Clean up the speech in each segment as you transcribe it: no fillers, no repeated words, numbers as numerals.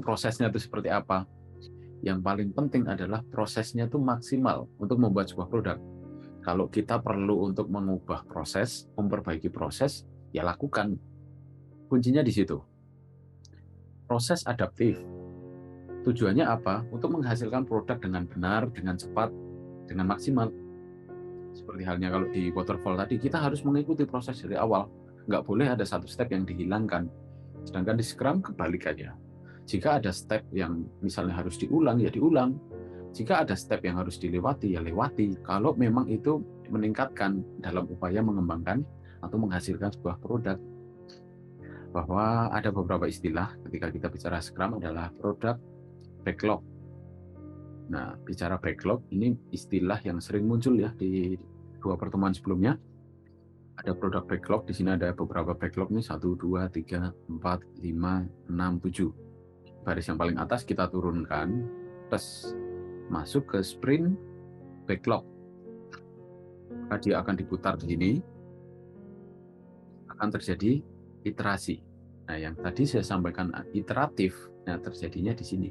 prosesnya itu seperti apa. Yang paling penting adalah prosesnya itu maksimal untuk membuat sebuah produk. Kalau kita perlu untuk mengubah proses, memperbaiki proses, ya lakukan. Kuncinya di situ. Proses adaptif. Tujuannya apa? Untuk menghasilkan produk dengan benar, dengan cepat, dengan maksimal. Seperti halnya kalau di waterfall tadi, kita harus mengikuti proses dari awal. Nggak boleh ada satu step yang dihilangkan. Sedangkan di Scrum kebalikannya. Jika ada step yang misalnya harus diulang, ya diulang. Jika ada step yang harus dilewati, ya lewati. Kalau memang itu meningkatkan dalam upaya mengembangkan atau menghasilkan sebuah produk. Bahwa ada beberapa istilah ketika kita bicara Scrum adalah produk backlog. Nah, bicara backlog, ini istilah yang sering muncul ya di dua pertemuan sebelumnya. Ada produk backlog, di sini ada beberapa backlog nih, 1, 2, 3, 4, 5, 6, 7. Baris yang paling atas kita turunkan, terus masuk ke sprint backlog. Maka dia akan diputar di sini, akan terjadi iterasi. Nah, yang tadi saya sampaikan iteratif, nah terjadinya di sini.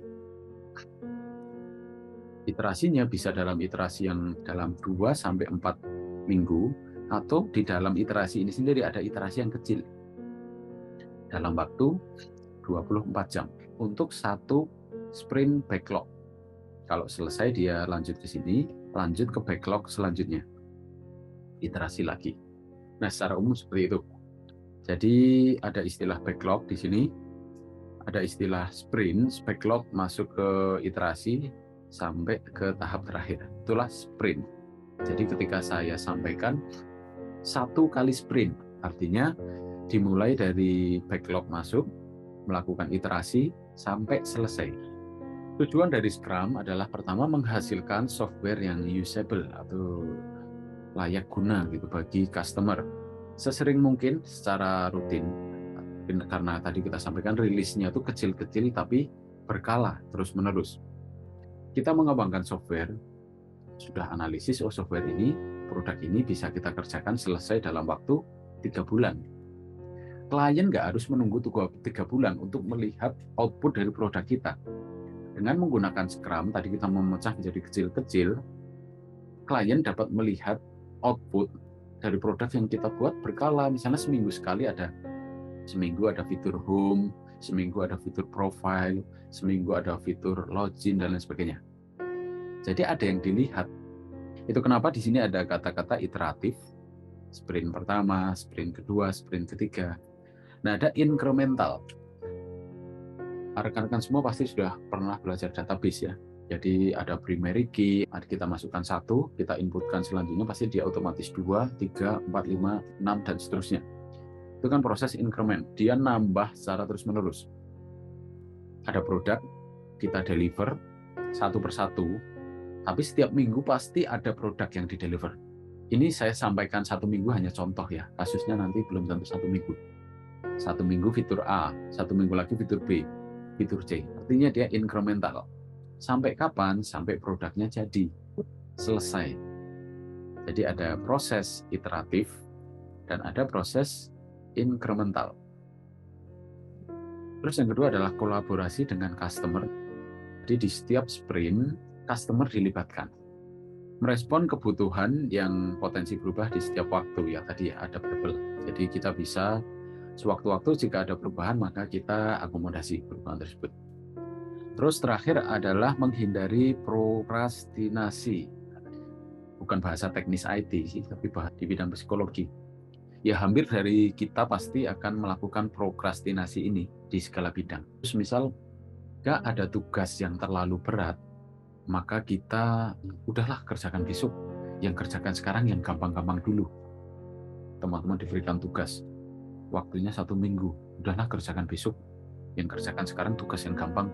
Iterasinya bisa dalam iterasi yang dalam 2-4 minggu, atau di dalam iterasi ini sendiri ada iterasi yang kecil. Dalam waktu 24 jam untuk satu sprint backlog. Kalau selesai dia lanjut ke sini, lanjut ke backlog selanjutnya. Iterasi lagi. Nah, secara umum seperti itu. Jadi ada istilah backlog di sini, ada istilah sprint, backlog masuk ke iterasi sampai ke tahap terakhir. Itulah sprint. Jadi ketika saya sampaikan 1 kali sprint, artinya dimulai dari backlog masuk, melakukan iterasi sampai selesai. Tujuan dari Scrum adalah pertama menghasilkan software yang usable atau layak guna gitu bagi customer. Sesering mungkin secara rutin, karena tadi kita sampaikan rilisnya itu kecil-kecil tapi berkala terus-menerus. Kita mengembangkan software, sudah analisis, oh software ini, produk ini bisa kita kerjakan selesai dalam waktu 3 bulan. Klien nggak harus menunggu 3 bulan untuk melihat output dari produk kita. Dengan menggunakan Scrum, tadi kita memecah menjadi kecil-kecil, klien dapat melihat output dari produk yang kita buat berkala. Misalnya seminggu ada fitur home, seminggu ada fitur profile, seminggu ada fitur login, dan lain sebagainya. Jadi ada yang dilihat. Itu kenapa di sini ada kata-kata iteratif, sprint pertama, sprint kedua, sprint ketiga. Nah, ada incremental. Rekan-rekan semua pasti sudah pernah belajar database ya. Jadi ada primary key, kita masukkan 1, kita inputkan selanjutnya, pasti dia otomatis 2, 3, 4, 5, 6, dan seterusnya. Itu kan proses increment, dia nambah secara terus-menerus. Ada produk, kita deliver satu persatu, tapi setiap minggu pasti ada produk yang di-deliver. Ini saya sampaikan 1 minggu hanya contoh ya, kasusnya nanti belum tentu 1 minggu. 1 minggu fitur A, 1 minggu lagi fitur B, fitur C. Artinya dia incremental. Sampai kapan? Sampai produknya jadi selesai. Jadi ada proses iteratif dan ada proses incremental. Terus yang kedua adalah kolaborasi dengan customer. Jadi di setiap sprint, customer dilibatkan. Merespon kebutuhan yang potensi berubah di setiap waktu, ya tadi ya, adaptable. Jadi kita bisa sewaktu-waktu jika ada perubahan, maka kita akomodasi perubahan tersebut. Terus terakhir adalah menghindari prokrastinasi. Bukan bahasa teknis IT sih, tapi di bidang psikologi. Ya hampir dari kita pasti akan melakukan prokrastinasi ini di segala bidang. Terus misal nggak ada tugas yang terlalu berat, maka kita udahlah kerjakan besok. Yang kerjakan sekarang yang gampang-gampang dulu. Teman-teman diberikan tugas, waktunya 1 minggu, udahlah kerjakan besok. Yang kerjakan sekarang tugas yang gampang.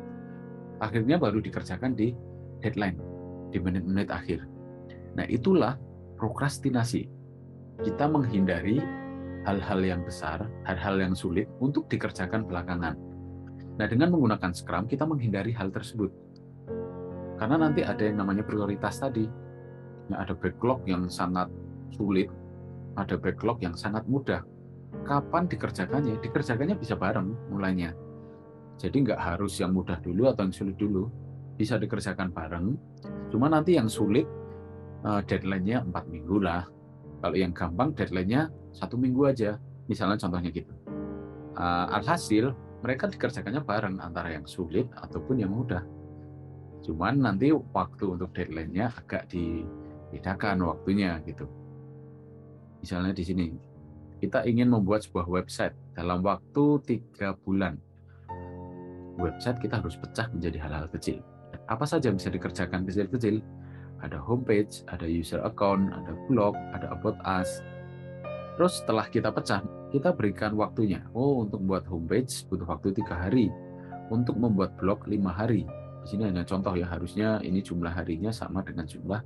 Akhirnya baru dikerjakan di deadline, di menit-menit akhir. Nah, itulah prokrastinasi. Kita menghindari hal-hal yang besar, hal-hal yang sulit untuk dikerjakan belakangan. Nah, dengan menggunakan Scrum, kita menghindari hal tersebut. Karena nanti ada yang namanya prioritas tadi. Nah, ada backlog yang sangat sulit, ada backlog yang sangat mudah. Kapan dikerjakannya? Dikerjakannya bisa bareng mulainya. Jadi nggak harus yang mudah dulu atau yang sulit dulu, bisa dikerjakan bareng. Cuma nanti yang sulit deadline-nya 4 minggu lah. Kalau yang gampang deadline-nya 1 minggu aja. Misalnya contohnya gitu. Alhasil mereka dikerjakannya bareng antara yang sulit ataupun yang mudah. Cuman nanti waktu untuk deadline-nya agak dibedakan waktunya gitu. Misalnya di sini, kita ingin membuat sebuah website dalam waktu 3 bulan. Website kita harus pecah menjadi hal-hal kecil. Apa saja yang bisa dikerjakan kecil-kecil? Ada homepage, ada user account, ada blog, ada about us. Terus setelah kita pecah, kita berikan waktunya. Oh, untuk membuat homepage butuh waktu 3 hari. Untuk membuat blog 5 hari. Di sini hanya contoh ya, harusnya ini jumlah harinya sama dengan jumlah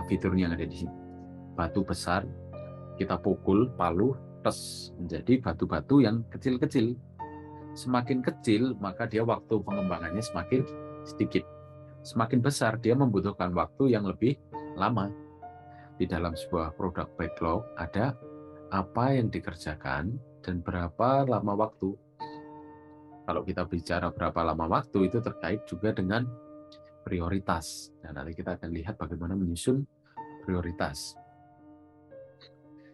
fiturnya yang ada di sini. Batu besar, kita pukul palu, tes menjadi batu-batu yang kecil-kecil. Semakin kecil, maka dia waktu pengembangannya semakin sedikit. Semakin besar, dia membutuhkan waktu yang lebih lama. Di dalam sebuah produk backlog ada apa yang dikerjakan dan berapa lama waktu. Kalau kita bicara berapa lama waktu, itu terkait juga dengan prioritas. Nah, nanti kita akan lihat bagaimana menyusun prioritas.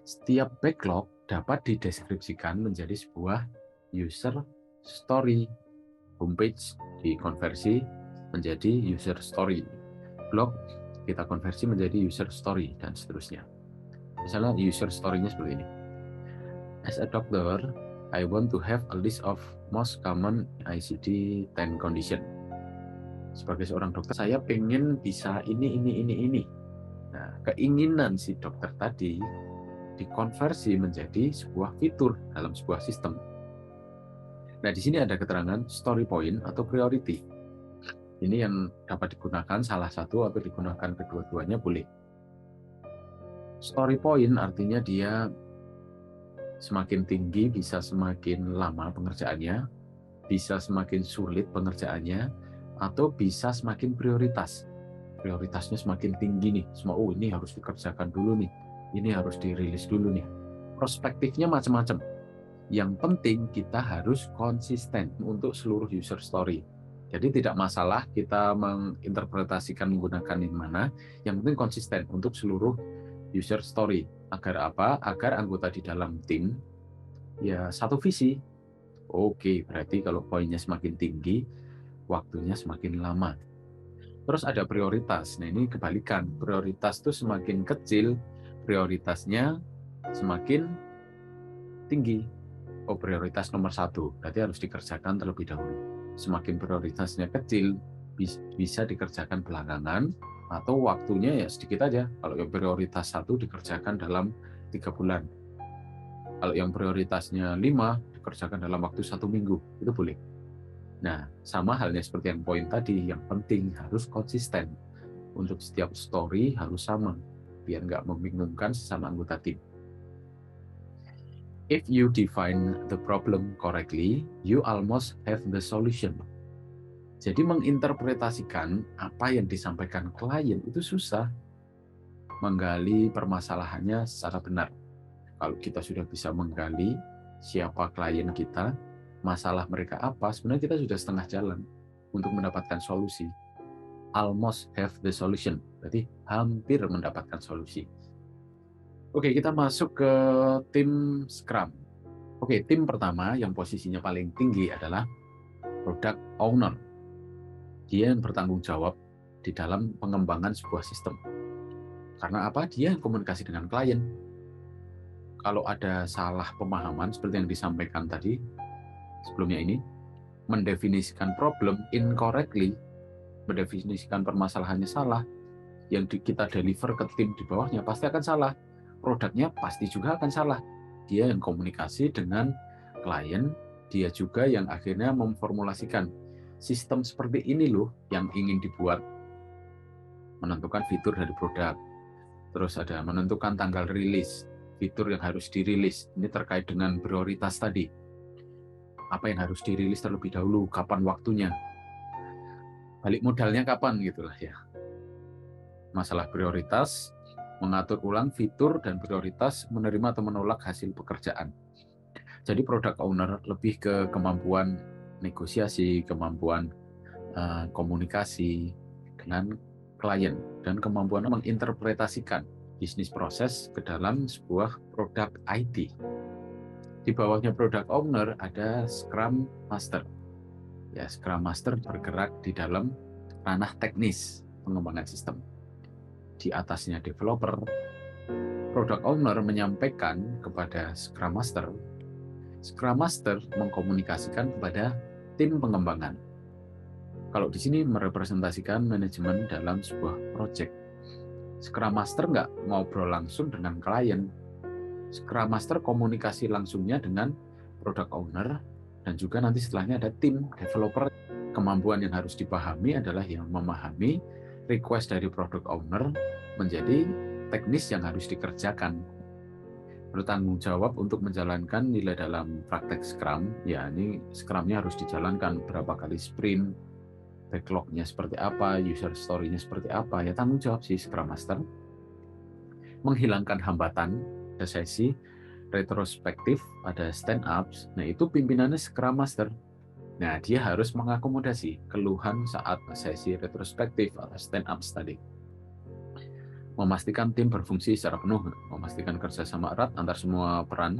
Setiap backlog dapat dideskripsikan menjadi sebuah user story. Homepage dikonversi menjadi user story. Blog kita konversi menjadi user story, dan seterusnya. Misalnya user story-nya seperti ini. As a doctor, I want to have a list of most common ICD-10 condition. Sebagai seorang dokter, saya pengen bisa ini. Nah, keinginan si dokter tadi dikonversi menjadi sebuah fitur dalam sebuah sistem. Nah, di sini ada keterangan story point atau priority. Ini yang dapat digunakan salah satu atau digunakan kedua-duanya boleh. Story point artinya dia semakin tinggi bisa semakin lama pengerjaannya, bisa semakin sulit pengerjaannya, atau bisa semakin prioritas. Prioritasnya semakin tinggi nih, semua ini harus dikerjakan dulu nih, ini harus dirilis dulu nih. Perspektifnya macam-macam. Yang penting kita harus konsisten untuk seluruh user story. Jadi tidak masalah kita menginterpretasikan menggunakan yang mana, yang penting konsisten untuk seluruh user story. Agar apa? Agar anggota di dalam tim ya satu visi. Oke, berarti kalau poinnya semakin tinggi, waktunya semakin lama. Terus ada prioritas. Nah, ini kebalikan. Prioritas itu semakin kecil, prioritasnya semakin tinggi. Oh, prioritas nomor 1, berarti harus dikerjakan terlebih dahulu. Semakin prioritasnya kecil, bisa dikerjakan belakangan, atau waktunya ya sedikit aja. Kalau yang prioritas 1 dikerjakan dalam 3 bulan. Kalau yang prioritasnya 5, dikerjakan dalam waktu 1 minggu, itu boleh. Nah, sama halnya seperti yang poin tadi, yang penting harus konsisten. Untuk setiap story harus sama, biar nggak membingungkan sesama anggota tim. If you define the problem correctly, you almost have the solution. Jadi menginterpretasikan apa yang disampaikan klien itu susah. Menggali permasalahannya secara benar. Kalau kita sudah bisa menggali siapa klien kita, masalah mereka apa, sebenarnya kita sudah setengah jalan untuk mendapatkan solusi. Almost have the solution, berarti hampir mendapatkan solusi. Oke, kita masuk ke tim Scrum. Oke, tim pertama yang posisinya paling tinggi adalah product owner. Dia yang bertanggung jawab di dalam pengembangan sebuah sistem. Karena apa? Dia yang komunikasi dengan klien. Kalau ada salah pemahaman seperti yang disampaikan tadi sebelumnya ini, mendefinisikan problem incorrectly, mendefinisikan permasalahannya salah, yang kita deliver ke tim di bawahnya pasti akan salah. Produknya pasti juga akan salah. Dia yang komunikasi dengan klien, dia juga yang akhirnya memformulasikan sistem seperti ini loh yang ingin dibuat, menentukan fitur dari produk. Terus ada menentukan tanggal rilis, fitur yang harus dirilis. Ini terkait dengan prioritas tadi. Apa yang harus dirilis terlebih dahulu, kapan waktunya, balik modalnya kapan gitulah ya. Masalah prioritas, mengatur ulang fitur dan prioritas, menerima atau menolak hasil pekerjaan. Jadi product owner lebih ke kemampuan negosiasi, kemampuan komunikasi dengan klien, dan kemampuan menginterpretasikan bisnis proses ke dalam sebuah produk IT. Di bawahnya product owner ada Scrum Master. Ya, Scrum Master bergerak di dalam ranah teknis pengembangan sistem. Di atasnya developer. Product owner menyampaikan kepada Scrum Master. Scrum Master mengkomunikasikan kepada tim pengembangan. Kalau di sini merepresentasikan manajemen dalam sebuah project. Scrum Master nggak ngobrol langsung dengan klien. Scrum Master komunikasi langsungnya dengan product owner, dan juga nanti setelahnya ada tim developer. Kemampuan yang harus dipahami adalah yang memahami request dari product owner menjadi teknis yang harus dikerjakan. Bertanggung jawab untuk menjalankan nilai dalam praktek Scrum. Ya, ini Scrum-nya harus dijalankan berapa kali sprint, backlog-nya seperti apa, user story-nya seperti apa, ya tanggung jawab si Scrum Master. Menghilangkan hambatan, ada sesi retrospektif, ada stand ups, nah itu pimpinannya Scrum Master. Nah, dia harus mengakomodasi keluhan saat sesi retrospektif atau stand ups tadi. Memastikan tim berfungsi secara penuh, memastikan kerjasama erat antar semua peran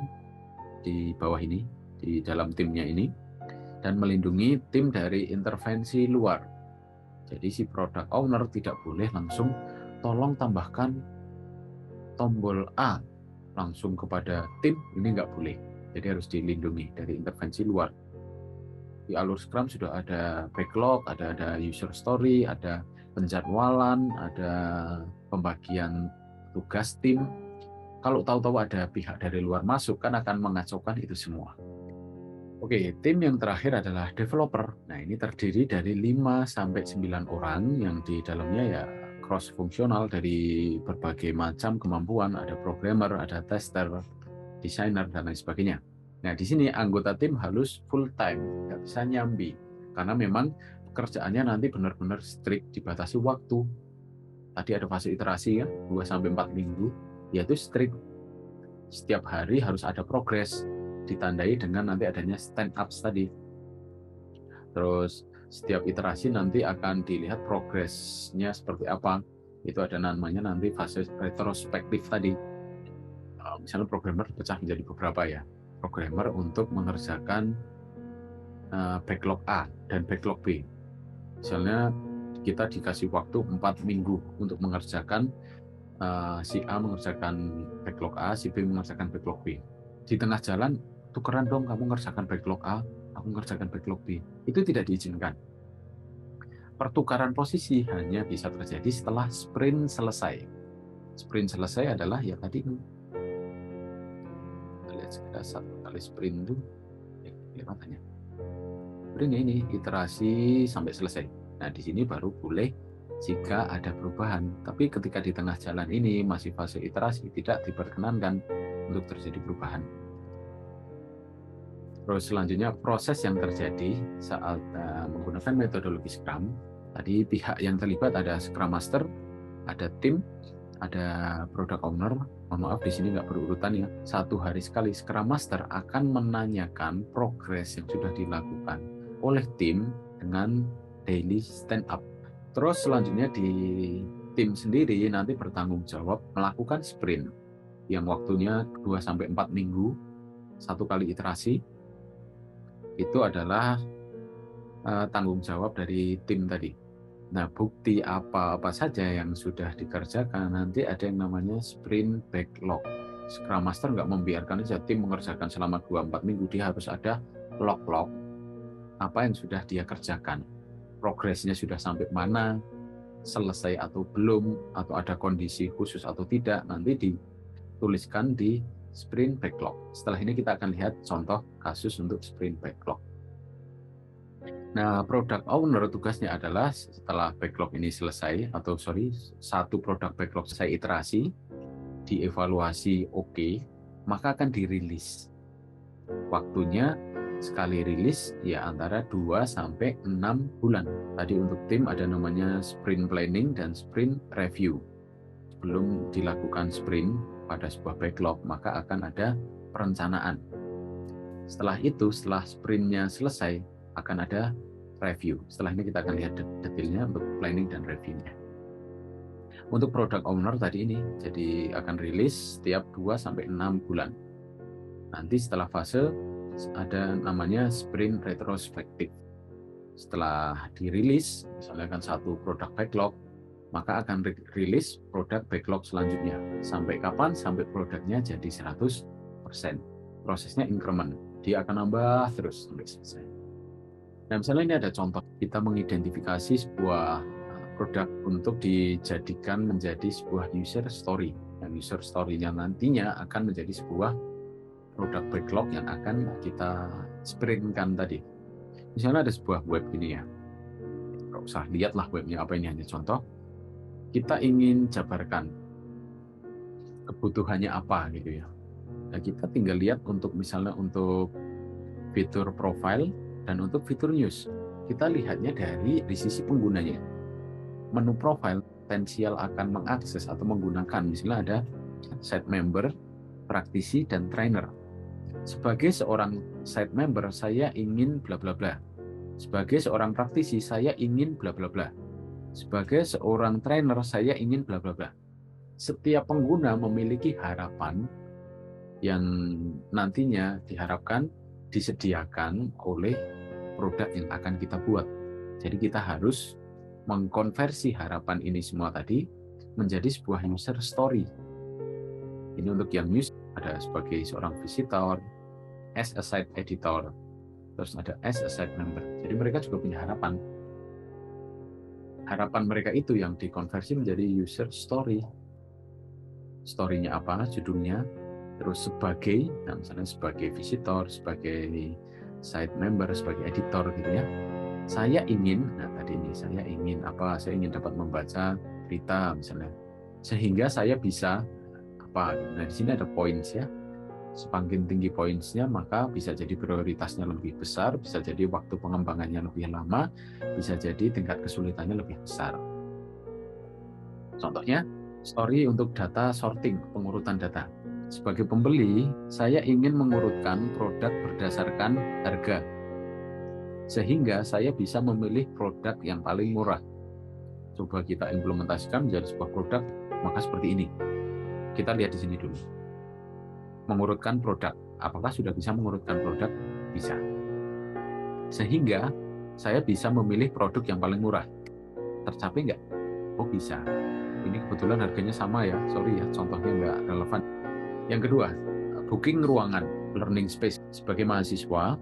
di bawah ini, di dalam timnya ini, dan melindungi tim dari intervensi luar. Jadi si product owner tidak boleh langsung tolong tambahkan tombol A langsung kepada tim, ini nggak boleh. Jadi harus dilindungi dari intervensi luar. Di alur Scrum sudah ada backlog, ada user story, ada penjadwalan, ada pembagian tugas tim. Kalau tahu-tahu ada pihak dari luar masuk, kan akan mengacaukan itu semua. Oke, tim yang terakhir adalah developer. Nah, ini terdiri dari 5-9 orang yang di dalamnya ya cross-fungsional dari berbagai macam kemampuan. Ada programmer, ada tester, desainer, dan lain sebagainya. Nah, di sini anggota tim harus full-time, nggak bisa nyambi. Karena memang pekerjaannya nanti benar-benar strict, dibatasi waktu. Tadi ada fase iterasi ya, 2-4 minggu, yaitu strict. Setiap hari harus ada progres, ditandai dengan nanti adanya stand ups tadi. Terus setiap iterasi nanti akan dilihat progresnya seperti apa. Itu ada namanya nanti fase retrospektif tadi. Misalnya programmer pecah menjadi beberapa ya. Programmer untuk mengerjakan backlog A dan backlog B. Misalnya kita dikasih waktu 4 minggu untuk mengerjakan si A mengerjakan backlog A, si B mengerjakan backlog B. Di tengah jalan, tukeran dong, kamu mengerjakan backlog A, aku mengerjakan backlog B. Itu tidak diizinkan. Pertukaran posisi hanya bisa terjadi setelah sprint selesai. Sprint selesai adalah ya tadi kita lihat sekitar 1 kali sprint itu katanya. Sprint ini iterasi sampai selesai. Nah, di sini baru boleh jika ada perubahan. Tapi ketika di tengah jalan ini masih fase iterasi, tidak diperkenankan untuk terjadi perubahan. Terus selanjutnya proses yang terjadi saat menggunakan metodologi Scrum. Tadi pihak yang terlibat ada Scrum Master, ada tim, ada Product Owner. Mohon maaf di sini nggak berurutan ya. 1 hari sekali Scrum Master akan menanyakan progres yang sudah dilakukan oleh tim dengan daily stand up. Terus selanjutnya di tim sendiri nanti bertanggung jawab melakukan sprint yang waktunya 2-4 minggu, 1 kali iterasi. Itu adalah tanggung jawab dari tim tadi. Nah, bukti apa-apa saja yang sudah dikerjakan nanti ada yang namanya sprint backlog. Scrum Master nggak membiarkan saja tim mengerjakan selama 2-4 minggu, dia harus ada log-log apa yang sudah dia kerjakan. Progresnya sudah sampai mana, selesai atau belum, atau ada kondisi khusus atau tidak, nanti dituliskan di sprint backlog. Setelah ini kita akan lihat contoh kasus untuk sprint backlog. Nah, product owner tugasnya adalah setelah backlog ini selesai, satu produk backlog selesai iterasi, dievaluasi oke, maka akan dirilis. Waktunya sekali rilis ya antara 2-6 bulan. Tadi untuk tim ada namanya sprint planning dan sprint review. Sebelum dilakukan sprint pada sebuah backlog, maka akan ada perencanaan. Setelah itu, setelah sprintnya selesai, akan ada review. Setelah ini kita akan lihat detailnya untuk planning dan reviewnya. Untuk product owner tadi ini, jadi akan rilis setiap 2-6 bulan. Nanti setelah fase ada namanya sprint retrospective. Setelah dirilis, misalnya kan satu produk backlog, maka akan rilis produk backlog selanjutnya. Sampai kapan? Sampai produknya jadi 100%. Prosesnya increment. Dia akan nambah terus sampai selesai. Nah, misalnya ini ada contoh. Kita mengidentifikasi sebuah produk untuk dijadikan menjadi sebuah user story. Yang user story-nya nantinya akan menjadi sebuah produk backlog yang akan kita sprintkan tadi. Misalnya ada sebuah web ini ya. Nggak usah lihatlah webnya apa, ini hanya contoh. Kita ingin jabarkan kebutuhannya apa gitu ya. Nah, kita tinggal lihat untuk misalnya untuk fitur profile dan untuk fitur news. Kita lihatnya dari sisi penggunanya. Menu profile potensial akan mengakses atau menggunakan, misalnya ada site member, praktisi, dan trainer. Sebagai seorang site member, saya ingin bla bla bla. Sebagai seorang praktisi, saya ingin bla bla bla. Sebagai seorang trainer, saya ingin bla bla bla. Setiap pengguna memiliki harapan yang nantinya diharapkan disediakan oleh produk yang akan kita buat. Jadi kita harus mengkonversi harapan ini semua tadi menjadi sebuah user story. Ini untuk yang news, ada sebagai seorang visitor, as a site editor, terus ada as a site member. Jadi mereka juga punya harapan. Harapan mereka itu yang dikonversi menjadi user story. Story-nya apa? Judulnya. Terus sebagai, nah misalnya sebagai visitor, sebagai site member, sebagai editor gitu ya. Saya ingin, nah tadi ini saya ingin apa? Saya ingin dapat membaca berita misalnya, sehingga saya bisa apa? Nah di sini ada points ya. Semakin tinggi pointsnya maka bisa jadi prioritasnya lebih besar, bisa jadi waktu pengembangannya lebih lama, bisa jadi tingkat kesulitannya lebih besar. Contohnya story untuk data sorting, pengurutan data. Sebagai pembeli, saya ingin mengurutkan produk berdasarkan harga, sehingga saya bisa memilih produk yang paling murah. Coba kita implementasikan menjadi sebuah produk, maka seperti ini. Kita lihat di sini dulu. Mengurutkan produk. Apakah sudah bisa mengurutkan produk? Bisa. Sehingga saya bisa memilih produk yang paling murah. Tercapai nggak? Oh bisa. Ini kebetulan harganya sama ya. Sorry ya, contohnya nggak relevan. Yang kedua, booking ruangan, learning space. Sebagai mahasiswa,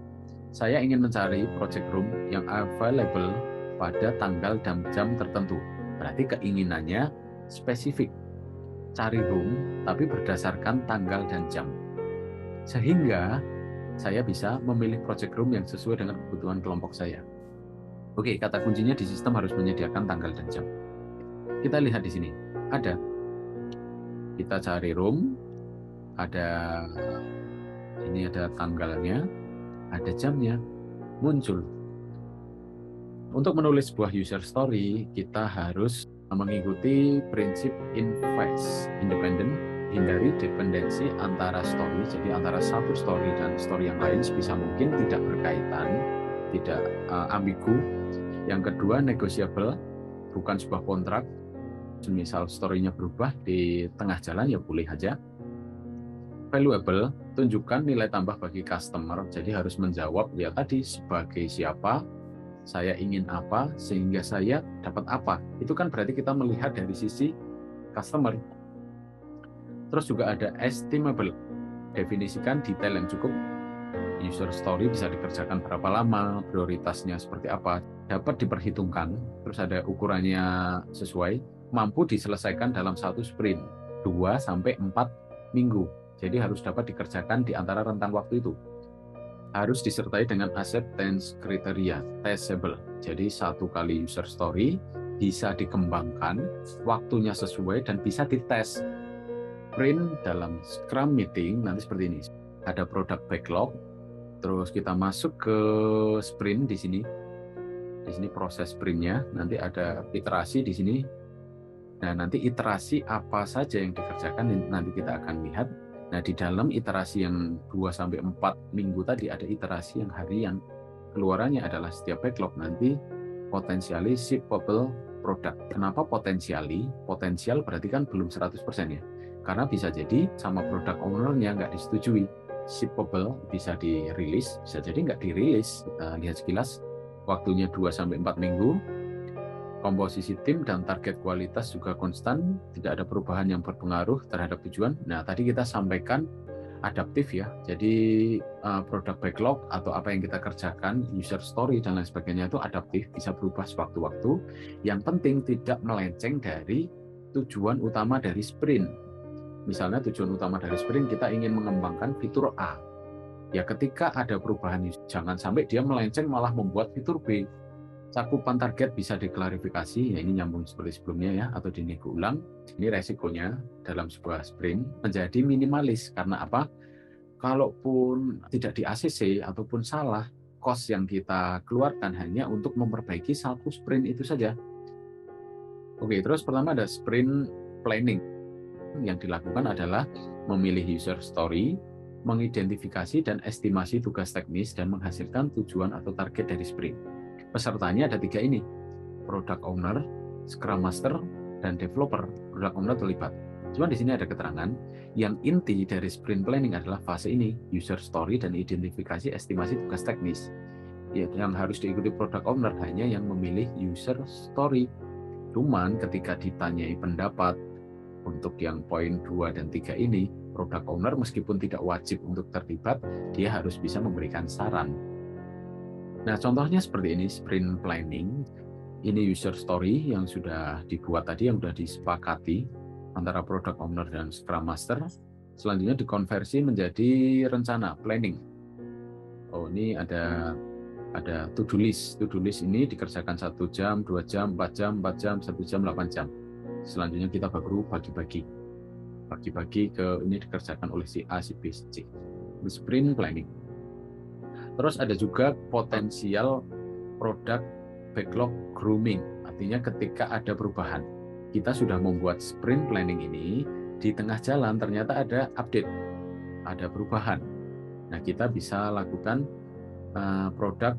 saya ingin mencari project room yang available pada tanggal dan jam tertentu. Berarti keinginannya spesifik. Cari room, tapi berdasarkan tanggal dan jam. Sehingga saya bisa memilih project room yang sesuai dengan kebutuhan kelompok saya. Oke, kata kuncinya di sistem harus menyediakan tanggal dan jam. Kita lihat di sini. Ada. Kita cari room, ada ini ada tanggalnya, ada jamnya, muncul. Untuk menulis sebuah user story, kita harus mengikuti prinsip invest independent, hindari dependensi antara story, jadi antara satu story dan story yang lain sebisa mungkin tidak berkaitan, tidak ambigu. Yang kedua, negotiable, bukan sebuah kontrak. Misal story-nya berubah di tengah jalan ya boleh aja. Valuable, tunjukkan nilai tambah bagi customer, jadi harus menjawab ya tadi sebagai siapa, saya ingin apa, sehingga saya dapat apa. Itu kan berarti kita melihat dari sisi customer. Terus juga ada estimable, definisikan detail yang cukup. User story bisa dikerjakan berapa lama, prioritasnya seperti apa, dapat diperhitungkan, terus ada ukurannya sesuai, mampu diselesaikan dalam satu sprint, 2-4 minggu. Jadi harus dapat dikerjakan di antara rentang waktu itu. Harus disertai dengan acceptance criteria, testable. Jadi satu kali user story bisa dikembangkan, waktunya sesuai dan bisa dites. Sprint dalam Scrum meeting nanti seperti ini. Ada produk backlog, terus kita masuk ke sprint di sini. Di sini proses sprintnya, nanti ada iterasi di sini. Nah, nanti iterasi apa saja yang dikerjakan nanti kita akan lihat. Nah, di dalam iterasi yang 2-4 minggu tadi ada iterasi yang harian. keluarannya adalah setiap backlog nanti potensially shippable product. Kenapa potensially? Potensial berarti kan belum 100% ya. Karena bisa jadi sama product owner-nya nggak disetujui. Shippable bisa dirilis, bisa jadi nggak dirilis. Kita lihat sekilas, waktunya 2-4 minggu, komposisi tim dan target kualitas juga konstan, tidak ada perubahan yang berpengaruh terhadap tujuan. Nah, tadi kita sampaikan adaptif ya, jadi produk backlog atau apa yang kita kerjakan, user story dan lain sebagainya itu adaptif, bisa berubah sewaktu-waktu. Yang penting tidak melenceng dari tujuan utama dari sprint. Misalnya tujuan utama dari sprint kita ingin mengembangkan fitur A. Ya ketika ada perubahan, jangan sampai dia melenceng malah membuat fitur B. Cakupan target bisa diklarifikasi, ya ini nyambung seperti sebelumnya ya, atau dinego ulang. Ini resikonya dalam sebuah sprint menjadi minimalis. Karena apa? Kalaupun tidak di ACC ataupun salah, cost yang kita keluarkan hanya untuk memperbaiki satu sprint itu saja. Oke, terus pertama ada sprint planning. Yang dilakukan adalah memilih user story, mengidentifikasi dan estimasi tugas teknis, dan menghasilkan tujuan atau target dari sprint. Pesertanya ada 3 ini, product owner, scrum master, dan developer. Product owner terlibat. Cuma di sini ada keterangan, yang inti dari sprint planning adalah fase ini, user story dan identifikasi estimasi tugas teknis. Ya, yang harus diikuti product owner hanya yang memilih user story. Cuman ketika ditanyai pendapat untuk yang poin 2 dan 3 ini, product owner meskipun tidak wajib untuk terlibat, dia harus bisa memberikan saran. Nah, contohnya seperti ini, sprint planning. Ini user story yang sudah dibuat tadi, yang sudah disepakati antara product owner dan scrum master. Selanjutnya dikonversi menjadi rencana, planning. Oh, ini ada to-do list. To-do list ini dikerjakan 1 jam, 2 jam, 4 jam, 4 jam, 1 jam, 8 jam. Selanjutnya kita baru bagi-bagi. Bagi-bagi ke ini dikerjakan oleh si A, si B, si C. Sprint planning. Terus ada juga potensial product backlog grooming. Artinya ketika ada perubahan, kita sudah membuat sprint planning ini, di tengah jalan ternyata ada update, ada perubahan. Nah, kita bisa lakukan product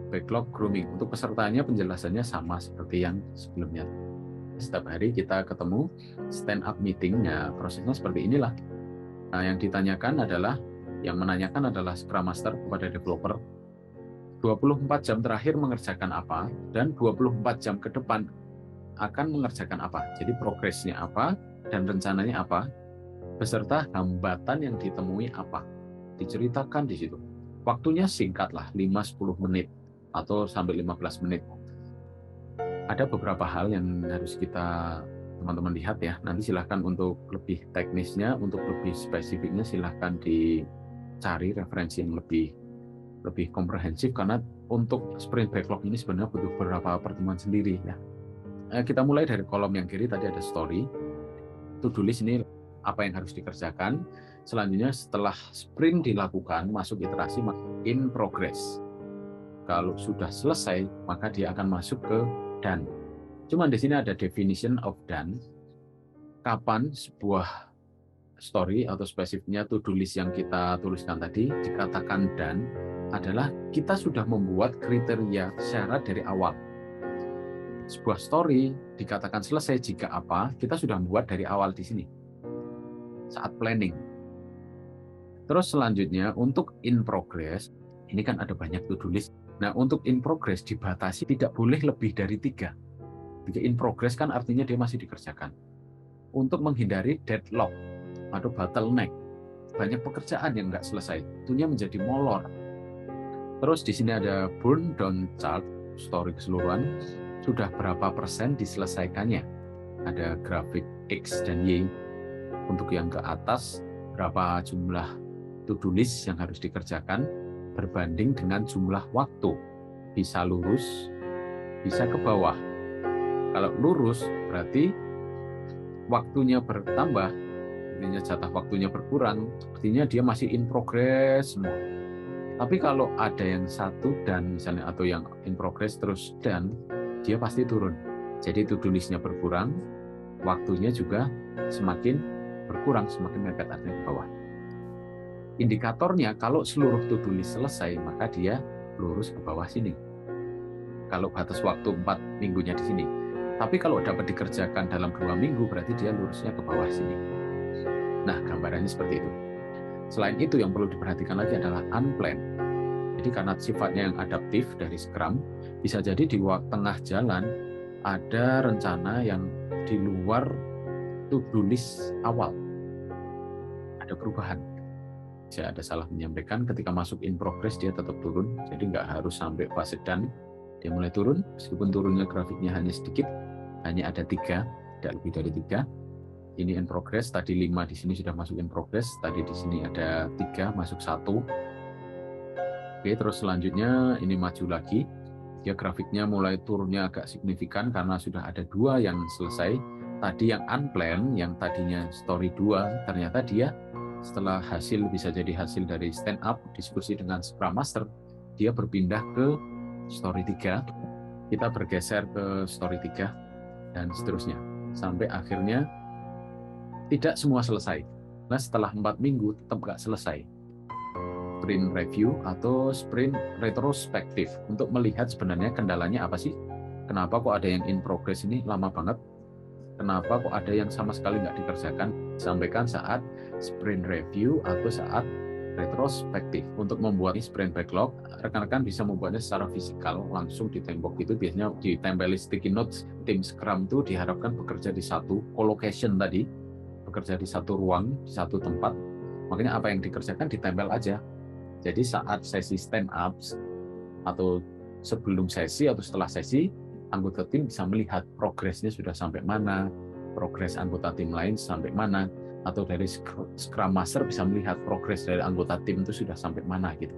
backlog grooming. Untuk pesertanya penjelasannya sama seperti yang sebelumnya. Setiap hari kita ketemu stand up meeting-nya, prosesnya seperti inilah. Nah, yang menanyakan adalah Scrum Master kepada developer, 24 jam terakhir mengerjakan apa, dan 24 jam ke depan akan mengerjakan apa. Jadi progresnya apa, dan rencananya apa, beserta hambatan yang ditemui apa. Diceritakan di situ. Waktunya singkat lah, 5-10 menit, atau sampai 15 menit. Ada beberapa hal yang harus kita teman-teman lihat ya. Nanti silahkan untuk lebih teknisnya, untuk lebih spesifiknya silahkan dicari referensi yang lebih komprehensif, karena untuk sprint backlog ini sebenarnya butuh beberapa pertemuan sendiri ya. Kita mulai dari kolom yang kiri, tadi ada story. To-do list ini apa yang harus dikerjakan. Selanjutnya setelah sprint dilakukan, masuk iterasi in progress. Kalau sudah selesai, maka dia akan masuk ke done. Cuma di sini ada definition of done. Kapan sebuah story atau spesifiknya to-do list yang kita tuliskan tadi dikatakan done adalah kita sudah membuat kriteria syarat dari awal. Sebuah story dikatakan selesai jika apa, kita sudah membuat dari awal di sini saat planning. Terus selanjutnya untuk in progress, ini kan ada banyak to-do list. Nah, untuk in progress dibatasi tidak boleh lebih dari 3. Jika in progress kan artinya dia masih dikerjakan. Untuk menghindari deadlock atau bottleneck, banyak pekerjaan yang nggak selesai, tentunya menjadi molor. Terus di sini ada burn down chart, story keseluruhan, sudah berapa persen diselesaikannya. Ada grafik X dan Y. Untuk yang ke atas, berapa jumlah to-do list yang harus dikerjakan berbanding dengan jumlah waktu. Bisa lurus, bisa ke bawah. Kalau lurus berarti waktunya bertambah, artinya jatah waktunya berkurang, artinya dia masih in progress semua. Tapi kalau ada yang satu dan misalnya atau yang in progress terus dan, dia pasti turun. Jadi to-do list-nya berkurang, waktunya juga semakin berkurang, semakin mepet artinya ke bawah. Indikatornya kalau seluruh to-do list selesai, maka dia lurus ke bawah sini. Kalau batas waktu 4 minggunya di sini. Tapi kalau dapat dikerjakan dalam 2 minggu, berarti dia lurusnya ke bawah sini. Nah, gambarannya seperti itu. Selain itu, yang perlu diperhatikan lagi adalah unplanned. Jadi karena sifatnya yang adaptif dari Scrum, bisa jadi di tengah jalan ada rencana yang di luar to-do list awal. Ada perubahan. Saya ada salah menyampaikan, ketika masuk in progress dia tetap turun, jadi nggak harus sampai fase done. Dia mulai turun, meskipun turunnya grafiknya hanya sedikit, hanya ada 3, tidak lebih dari 3. Ini in progress, tadi 5 di sini sudah masuk in progress, tadi di sini ada 3, masuk 1. Oke, terus selanjutnya ini maju lagi, dia grafiknya mulai turunnya agak signifikan karena sudah ada 2 yang selesai. Tadi yang unplanned, yang tadinya story 2, ternyata dia setelah hasil bisa jadi hasil dari stand up, diskusi dengan Scrum Master, dia berpindah ke story 3, kita bergeser ke story 3, dan seterusnya. Sampai akhirnya tidak semua selesai. Nah, setelah 4 minggu tetap nggak selesai. Sprint review atau sprint retrospektif untuk melihat sebenarnya kendalanya apa sih? Kenapa kok ada yang in progress ini lama banget? Kenapa kok ada yang sama sekali nggak dikerjakan? Sampaikan saat sprint review atau saat retrospektif. Untuk membuat sprint backlog, rekan-rekan bisa membuatnya secara fisikal, langsung di tembok itu, biasanya ditempeli sticky notes. Tim Scrum itu diharapkan bekerja di satu co-location tadi, bekerja di satu ruang, di satu tempat. Makanya apa yang dikerjakan ditempel aja. Jadi saat sesi stand up atau sebelum sesi atau setelah sesi, anggota tim bisa melihat progresnya sudah sampai mana, progres anggota tim lain sampai mana, atau dari Scrum Master bisa melihat progres dari anggota tim itu sudah sampai mana gitu.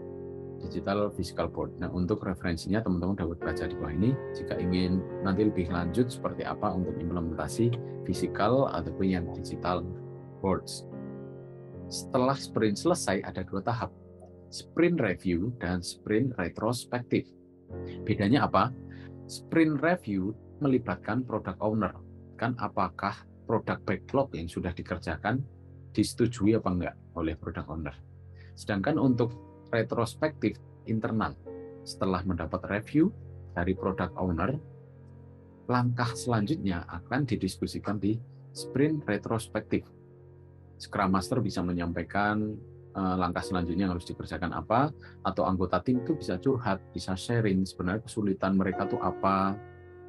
Digital physical board. Nah, untuk referensinya teman-teman dapat baca di bawah ini. Jika ingin nanti lebih lanjut seperti apa untuk implementasi physical ataupun yang digital boards. Setelah sprint selesai ada 2 tahap, sprint review dan sprint retrospektif. Bedanya apa? Sprint review melibatkan product owner. Kan apakah produk backlog yang sudah dikerjakan disetujui apa enggak oleh product owner. Sedangkan untuk retrospektif internal, setelah mendapat review dari product owner, langkah selanjutnya akan didiskusikan di sprint retrospektif. Scrum Master bisa menyampaikan langkah selanjutnya yang harus dikerjakan apa, atau anggota tim itu bisa curhat, bisa sharing sebenarnya kesulitan mereka tuh apa,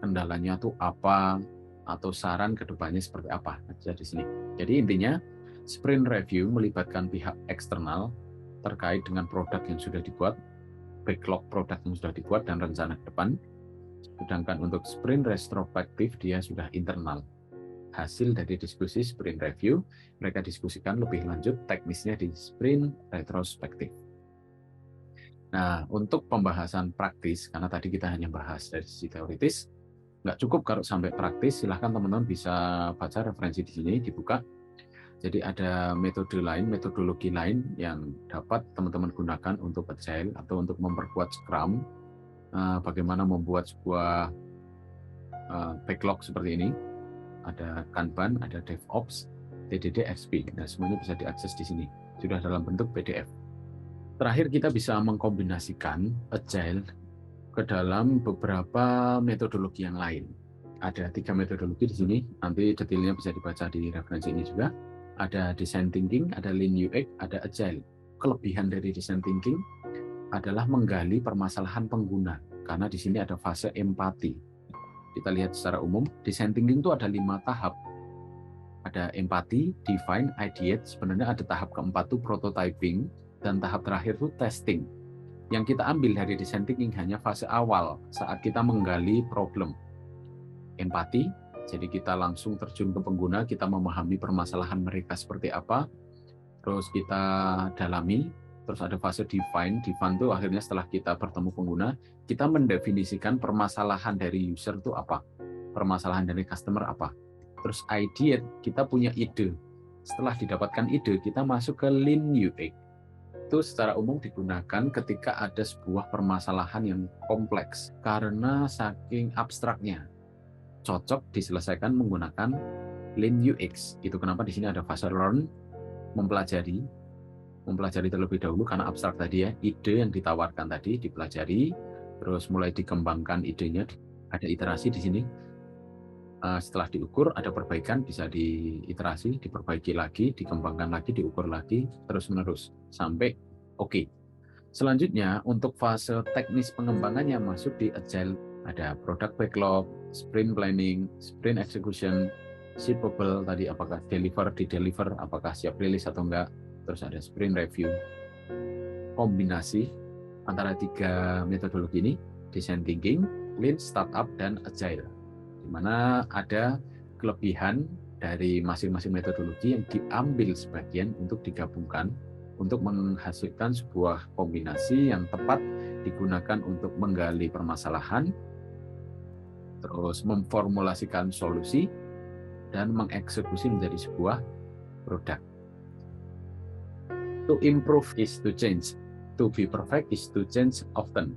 kendalanya tuh apa, atau saran ke depannya seperti apa. Ada di sini. Jadi intinya sprint review melibatkan pihak eksternal terkait dengan produk yang sudah dibuat, backlog produk yang sudah dibuat dan rencana ke depan. Sedangkan untuk sprint retrospektif dia sudah internal. Hasil dari diskusi sprint review, mereka diskusikan lebih lanjut teknisnya di sprint retrospektif. Nah, untuk pembahasan praktis, karena tadi kita hanya bahas dari sisi teoritis, nggak cukup kalau sampai praktis, silahkan teman-teman bisa baca referensi di sini, dibuka. Jadi ada metode lain, metodologi lain yang dapat teman-teman gunakan untuk agile atau untuk memperkuat Scrum, bagaimana membuat sebuah backlog seperti ini. Ada Kanban, ada DevOps, TDD, XP. Nah, semuanya bisa diakses di sini. Sudah dalam bentuk PDF. Terakhir, kita bisa mengkombinasikan Agile ke dalam beberapa metodologi yang lain. Ada 3 metodologi di sini. Nanti detailnya bisa dibaca di referensi ini juga. Ada Design Thinking, ada Lean UX, ada Agile. Kelebihan dari Design Thinking adalah menggali permasalahan pengguna. Karena di sini ada fase empati. Kita lihat secara umum, design thinking itu ada 5 tahap. Ada empati, define, ideate. Sebenarnya ada tahap keempat itu prototyping, dan tahap terakhir itu testing. Yang kita ambil dari design thinking hanya fase awal, saat kita menggali problem. Empati, jadi kita langsung terjun ke pengguna, kita memahami permasalahan mereka seperti apa, terus kita dalami. Terus ada fase define. Define itu akhirnya setelah kita bertemu pengguna, kita mendefinisikan permasalahan dari user itu apa, permasalahan dari customer apa. Terus ideate, kita punya ide. Setelah didapatkan ide, kita masuk ke Lean UX. Itu secara umum digunakan ketika ada sebuah permasalahan yang kompleks karena saking abstraknya. Cocok diselesaikan menggunakan Lean UX. Itu kenapa di sini ada fase learn, mempelajari. mempelajari terlebih dahulu karena abstrak tadi ya, ide yang ditawarkan tadi dipelajari, terus mulai dikembangkan idenya, ada iterasi di sini. Setelah diukur ada perbaikan, bisa diiterasi, diperbaiki lagi, dikembangkan lagi, diukur lagi, terus menerus sampai oke. Selanjutnya untuk fase teknis pengembangannya masuk di agile, ada product backlog, sprint planning, sprint execution, shippable tadi apakah di-deliver, apakah siap rilis atau enggak, terus ada sprint review. Kombinasi antara 3 metodologi ini, design thinking, lean startup, dan agile, di mana ada kelebihan dari masing-masing metodologi yang diambil sebagian untuk digabungkan untuk menghasilkan sebuah kombinasi yang tepat digunakan untuk menggali permasalahan, terus memformulasikan solusi, dan mengeksekusi menjadi sebuah produk. To improve is to change. To be perfect is to change often.